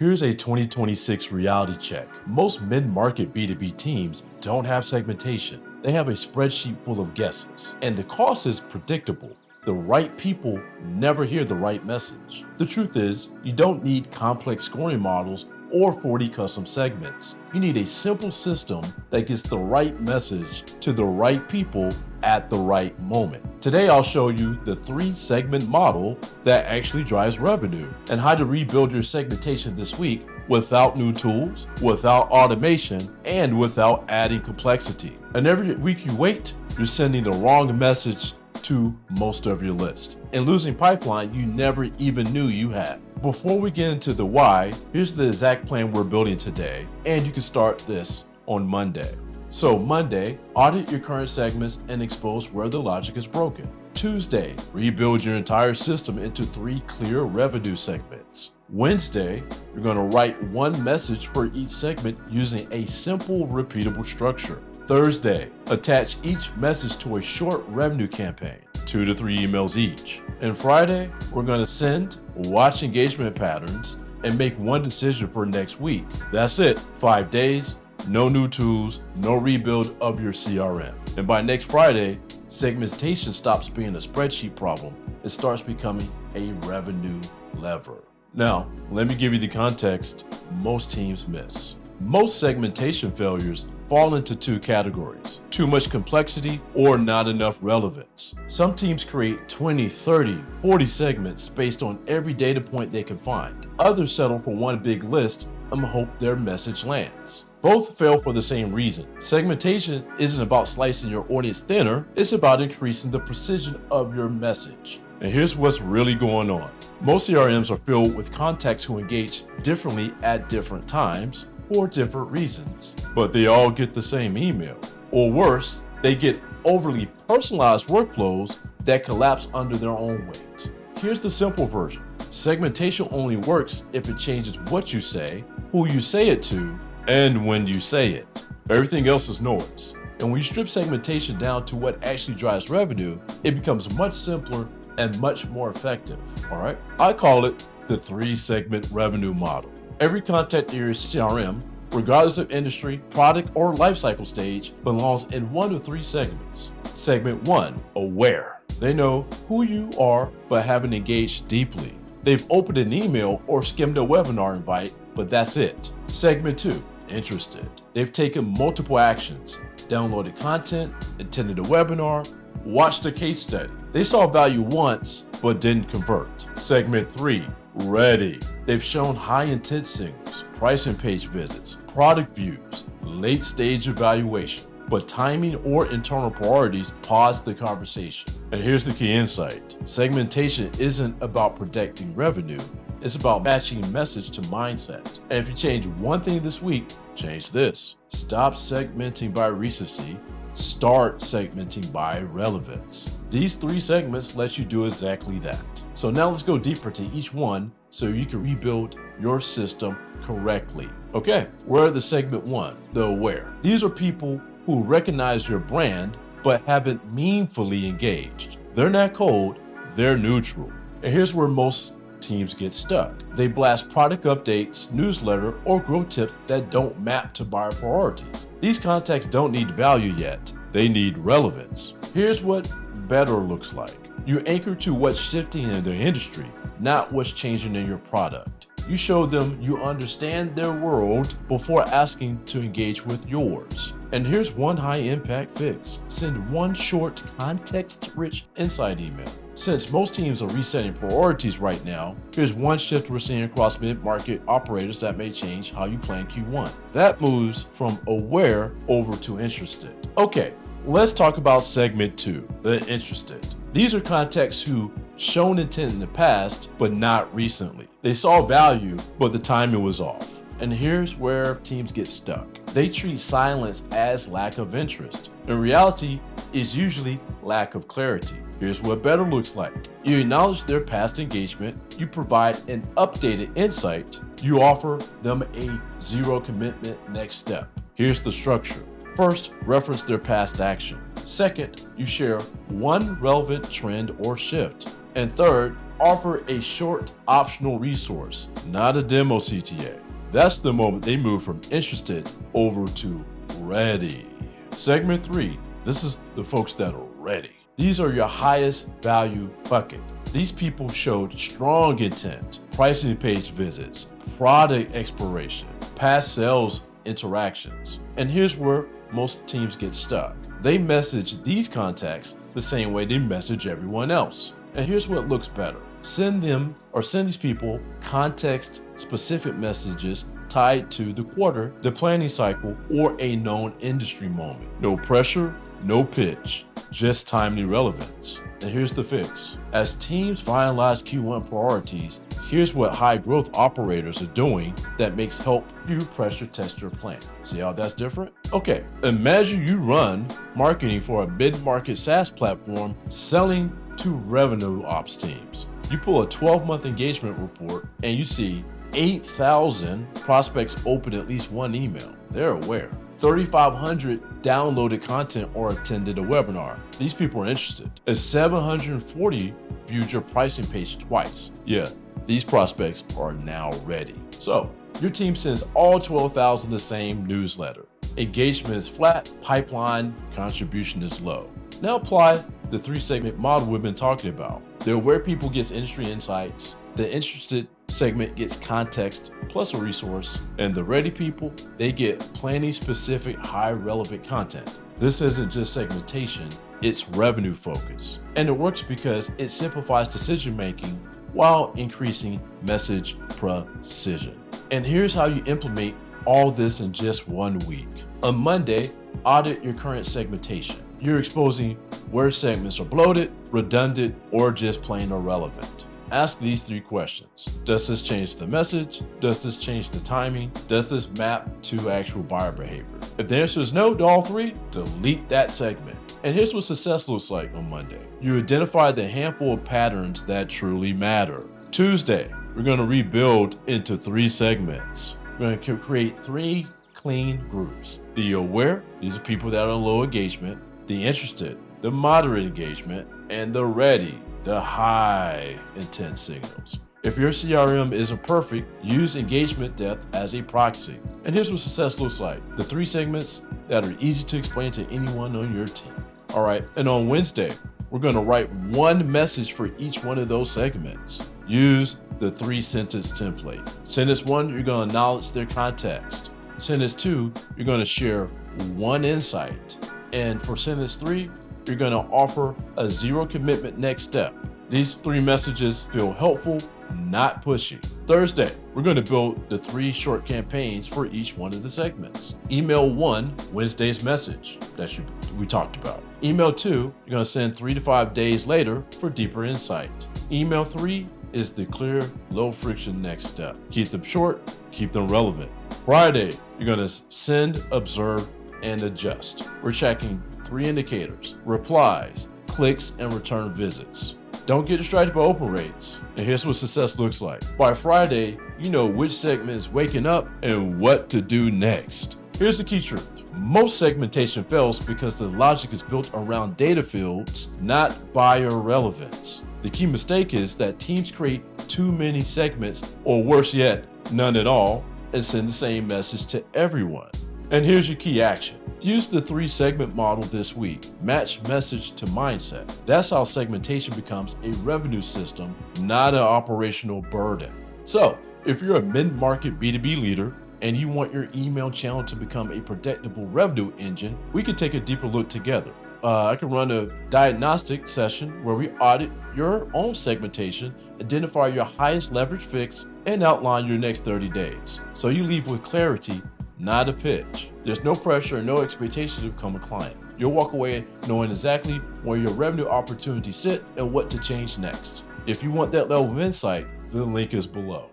Here's a 2026 reality check. Most mid-market B2B teams don't have segmentation. They have a spreadsheet full of guesses, and the cost is predictable. The right people never hear the right message. The truth is, you don't need complex scoring models or 40 custom segments. You need a simple system that gets the right message to the right people at the right moment. Today, I'll show you the 3-segment model that actually drives revenue and how to rebuild your segmentation this week without new tools, without automation, and without adding complexity. And every week you wait, you're sending the wrong message to most of your list and losing pipeline you never even knew you had. Before we get into the why, here's the exact plan we're building today, and you can start this on Monday. So Monday, audit your current segments and expose where the logic is broken. Tuesday, rebuild your entire system into 3 clear revenue segments. Wednesday, you're going to write one message for each segment using a simple, repeatable structure. Thursday, attach each message to a short revenue campaign, 2 to 3 emails each. And Friday, we're going to send, watch engagement patterns, and make one decision for next week. That's it. 5 days, no new tools, no rebuild of your CRM. And by next Friday, segmentation stops being a spreadsheet problem. It starts becoming a revenue lever. Now, let me give you the context most teams miss. Most segmentation failures fall into 2 categories: too much complexity or not enough relevance. Some teams create 20, 30, 40 segments based on every data point they can find. Others settle for one big list and hope their message lands. Both fail for the same reason. Segmentation isn't about slicing your audience thinner, it's about increasing the precision of your message. And here's what's really going on. Most CRMs are filled with contacts who engage differently at different times for different reasons, but they all get the same email. Or worse, they get overly personalized workflows that collapse under their own weight. Here's the simple version. Segmentation only works if it changes what you say, who you say it to, and when you say it. Everything else is noise. And when you strip segmentation down to what actually drives revenue, it becomes much simpler and much more effective. All right, I call it the 3-segment revenue model. Every contact in your CRM, regardless of industry, product, or lifecycle stage, belongs in 1 of 3 segments. Segment 1, aware. They know who you are, but haven't engaged deeply. They've opened an email or skimmed a webinar invite, but that's it. Segment 2, interested. They've taken multiple actions, downloaded content, attended a webinar, watched a case study. They saw value once, but didn't convert. Segment 3, ready. They've shown high intent signals, pricing page visits, product views, late stage evaluation, but timing or internal priorities paused the conversation. And here's the key insight. Segmentation isn't about protecting revenue, it's about matching message to mindset. And if you change one thing this week, change this. Stop segmenting by recency, start segmenting by relevance. These 3 segments let you do exactly that. So now let's go deeper to each one so you can rebuild your system correctly. Okay, we're at the segment 1, the aware. These are people who recognize your brand but haven't meaningfully engaged. They're not cold, they're neutral. And here's where most teams get stuck. They blast product updates, newsletter, or growth tips that don't map to buyer priorities. These contacts don't need value yet, they need relevance. Here's what better looks like. You anchor to what's shifting in the industry, not what's changing in your product. You show them you understand their world before asking to engage with yours. And here's one high impact fix. Send one short, context-rich insight email. Since most teams are resetting priorities right now, here's one shift we're seeing across mid-market operators that may change how you plan Q1. That moves from aware over to interested. Okay, let's talk about segment 2, the interested. These are contacts who shown intent in the past, but not recently. They saw value, but the timing was off. And here's where teams get stuck. They treat silence as lack of interest. In reality, it's usually lack of clarity. Here's what better looks like. You acknowledge their past engagement, you provide an updated insight, you offer them a 0 commitment next step. Here's the structure. First, reference their past action. Second, you share one relevant trend or shift. And third, offer a short optional resource, not a demo CTA. That's the moment they move from interested over to ready. Segment 3, this is the folks that are ready. These are your highest value bucket. These people showed strong intent, pricing page visits, product exploration, past sales interactions. And here's where most teams get stuck. They message these contacts the same way they message everyone else. And here's what looks better. Send these people context-specific messages tied to the quarter, the planning cycle, or a known industry moment. No pressure, no pitch, just timely relevance. And here's the fix. As teams finalize Q1 priorities, here's what high growth operators are doing that makes help you pressure test your plan. See how that's different? Okay, imagine you run marketing for a mid-market SaaS platform selling to revenue ops teams. You pull a 12-month engagement report and you see 8,000 prospects open at least one email. They're aware. 3,500 downloaded content or attended a webinar. These people are interested. And 740 viewed your pricing page twice. Yeah, these prospects are now ready. So your team sends all 12,000 the same newsletter. Engagement is flat, pipeline contribution is low. Now apply the 3-segment model we've been talking about. The aware people gets industry insights, the interested segment gets context plus a resource, and the ready people, they get planning specific high relevant content. This isn't just segmentation, it's revenue focus. And it works because it simplifies decision making while increasing message precision. And here's how you implement all this in just 1 week. On Monday, audit your current segmentation. You're exposing where segments are bloated, redundant, or just plain irrelevant. Ask these 3 questions. Does this change the message? Does this change the timing? Does this map to actual buyer behavior? If the answer is no to all 3, delete that segment. And here's what success looks like on Monday. You identify the handful of patterns that truly matter. Tuesday, we're going to rebuild into 3 segments. We're going to create 3 clean groups. The aware, these are people that are low engagement. The interested, the moderate engagement, and the ready, the high intent signals. If your CRM isn't perfect, use engagement depth as a proxy. And here's what success looks like. The 3 segments that are easy to explain to anyone on your team. All right, and on Wednesday, we're going to write 1 message for each one of those segments. Use the 3-sentence template. Sentence 1, you're going to acknowledge their context. Sentence 2, you're going to share 1 insight. And for sentence 3, you're going to offer a 0 commitment next step. These 3 messages feel helpful, not pushy. Thursday, we're going to build the 3 short campaigns for each one of the segments. Email 1, Wednesday's message that we talked about. Email 2, you're going to send 3 to 5 days later for deeper insight. Email 3 is the clear, low friction next step. Keep them short, keep them relevant. Friday, you're going to send, observe, and adjust. We're checking 3 indicators: replies, clicks, and return visits. Don't get distracted by open rates. And here's what success looks like. By Friday, you know which segment is waking up and what to do next. Here's the key truth. Most segmentation fails because the logic is built around data fields, not buyer relevance. The key mistake is that teams create too many segments, or worse yet, none at all, and send the same message to everyone. And here's your key action. Use the 3-segment model this week. Match message to mindset. That's how segmentation becomes a revenue system, not an operational burden. So, if you're a mid-market B2B leader and you want your email channel to become a predictable revenue engine, we could take a deeper look together. I can run a diagnostic session where we audit your own segmentation, identify your highest leverage fix, and outline your next 30 days. So you leave with clarity, not a pitch. There's no pressure and no expectation to become a client. You'll walk away knowing exactly where your revenue opportunities sit and what to change next. If you want that level of insight, the link is below.